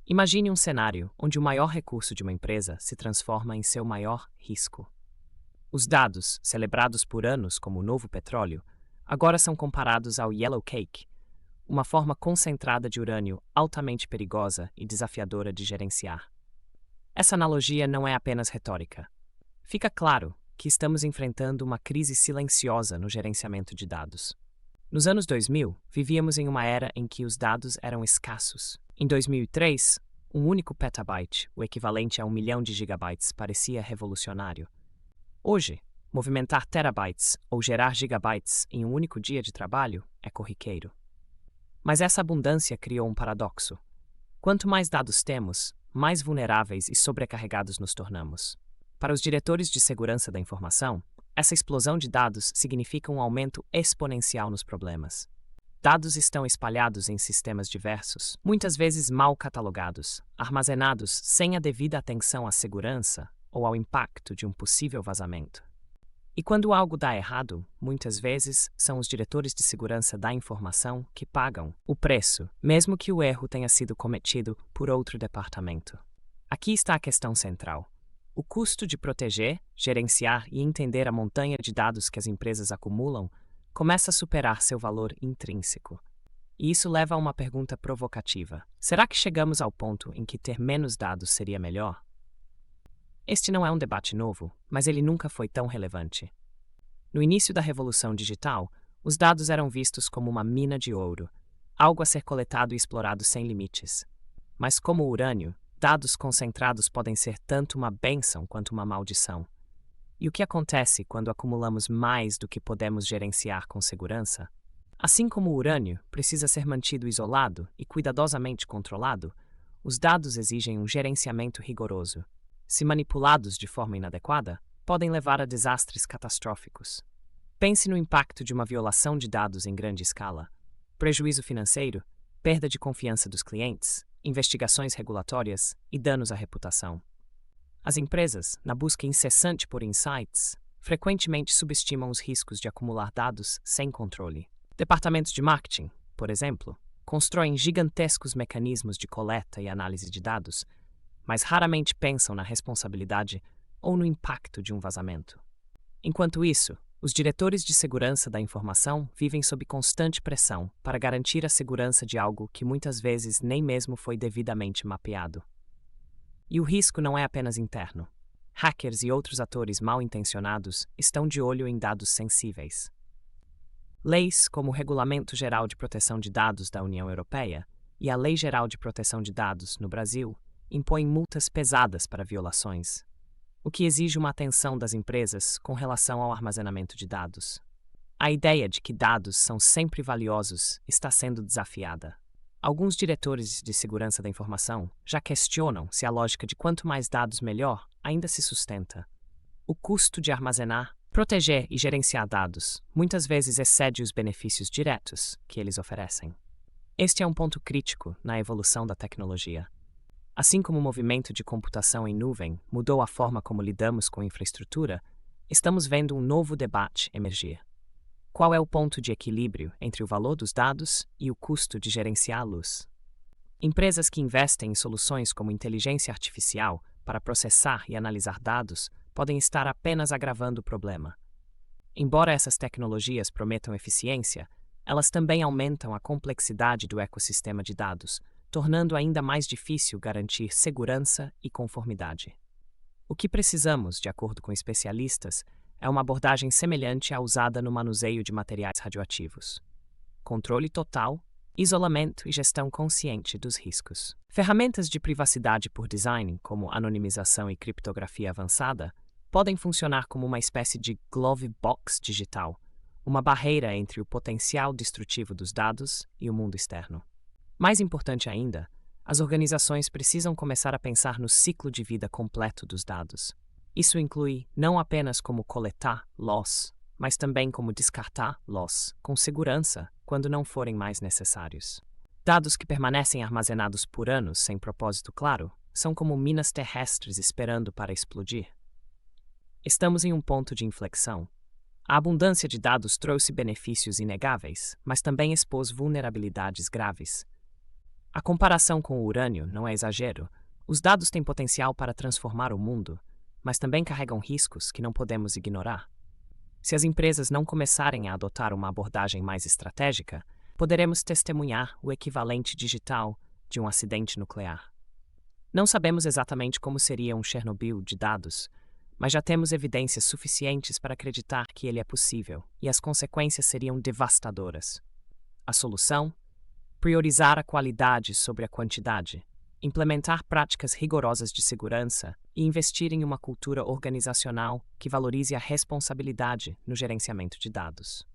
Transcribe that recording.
Imagine um cenário onde o maior recurso de uma empresa se transforma em seu maior risco. Os dados, celebrados por anos como o novo petróleo, agora são comparados ao Yellow Cake, uma forma concentrada de urânio altamente perigosa e desafiadora de gerenciar. Essa analogia não é apenas retórica. Fica claro que estamos enfrentando uma crise silenciosa no gerenciamento de dados. Nos anos 2000, vivíamos em uma era em que os dados eram escassos. Em 2003, um único petabyte, o equivalente a 1 milhão de gigabytes, parecia revolucionário. Hoje, movimentar terabytes ou gerar gigabytes em um único dia de trabalho é corriqueiro. Mas essa abundância criou um paradoxo. Quanto mais dados temos, mais vulneráveis e sobrecarregados nos tornamos. Para os diretores de segurança da informação, essa explosão de dados significa um aumento exponencial nos problemas. Dados estão espalhados em sistemas diversos, muitas vezes mal catalogados, armazenados sem a devida atenção à segurança ou ao impacto de um possível vazamento. E quando algo dá errado, muitas vezes são os diretores de segurança da informação que pagam o preço, mesmo que o erro tenha sido cometido por outro departamento. Aqui está a questão central. O custo de proteger, gerenciar e entender a montanha de dados que as empresas acumulam começa a superar seu valor intrínseco. E isso leva a uma pergunta provocativa. Será que chegamos ao ponto em que ter menos dados seria melhor? Este não é um debate novo, mas ele nunca foi tão relevante. No início da revolução digital, os dados eram vistos como uma mina de ouro, algo a ser coletado e explorado sem limites. Mas como o urânio, dados concentrados podem ser tanto uma bênção quanto uma maldição. E o que acontece quando acumulamos mais do que podemos gerenciar com segurança? Assim como o urânio precisa ser mantido isolado e cuidadosamente controlado, os dados exigem um gerenciamento rigoroso. Se manipulados de forma inadequada, podem levar a desastres catastróficos. Pense no impacto de uma violação de dados em grande escala: prejuízo financeiro, perda de confiança dos clientes, investigações regulatórias e danos à reputação. As empresas, na busca incessante por insights, frequentemente subestimam os riscos de acumular dados sem controle. Departamentos de marketing, por exemplo, constroem gigantescos mecanismos de coleta e análise de dados, mas raramente pensam na responsabilidade ou no impacto de um vazamento. Enquanto isso, os diretores de segurança da informação vivem sob constante pressão para garantir a segurança de algo que muitas vezes nem mesmo foi devidamente mapeado. E o risco não é apenas interno. Hackers e outros atores mal intencionados estão de olho em dados sensíveis. Leis como o Regulamento Geral de Proteção de Dados da União Europeia e a Lei Geral de Proteção de Dados no Brasil impõem multas pesadas para violações, o que exige uma atenção das empresas com relação ao armazenamento de dados. A ideia de que dados são sempre valiosos está sendo desafiada. Alguns diretores de segurança da informação já questionam se a lógica de quanto mais dados melhor ainda se sustenta. O custo de armazenar, proteger e gerenciar dados muitas vezes excede os benefícios diretos que eles oferecem. Este é um ponto crítico na evolução da tecnologia. Assim como o movimento de computação em nuvem mudou a forma como lidamos com infraestrutura, estamos vendo um novo debate emergir. Qual é o ponto de equilíbrio entre o valor dos dados e o custo de gerenciá-los? Empresas que investem em soluções como inteligência artificial para processar e analisar dados podem estar apenas agravando o problema. Embora essas tecnologias prometam eficiência, elas também aumentam a complexidade do ecossistema de dados, tornando ainda mais difícil garantir segurança e conformidade. O que precisamos, de acordo com especialistas, é uma abordagem semelhante à usada no manuseio de materiais radioativos: controle total, isolamento e gestão consciente dos riscos. Ferramentas de privacidade por design, como anonimização e criptografia avançada, podem funcionar como uma espécie de glove box digital, uma barreira entre o potencial destrutivo dos dados e o mundo externo. Mais importante ainda, as organizações precisam começar a pensar no ciclo de vida completo dos dados. Isso inclui não apenas como coletar loss, mas também como descartar loss com segurança quando não forem mais necessários. Dados que permanecem armazenados por anos sem propósito claro são como minas terrestres esperando para explodir. Estamos em um ponto de inflexão. A abundância de dados trouxe benefícios inegáveis, mas também expôs vulnerabilidades graves. A comparação com o urânio não é exagero. Os dados têm potencial para transformar o mundo, mas também carregam riscos que não podemos ignorar. Se as empresas não começarem a adotar uma abordagem mais estratégica, poderemos testemunhar o equivalente digital de um acidente nuclear. Não sabemos exatamente como seria um Chernobyl de dados, mas já temos evidências suficientes para acreditar que ele é possível e as consequências seriam devastadoras. A solução? Priorizar a qualidade sobre a quantidade, implementar práticas rigorosas de segurança e investir em uma cultura organizacional que valorize a responsabilidade no gerenciamento de dados.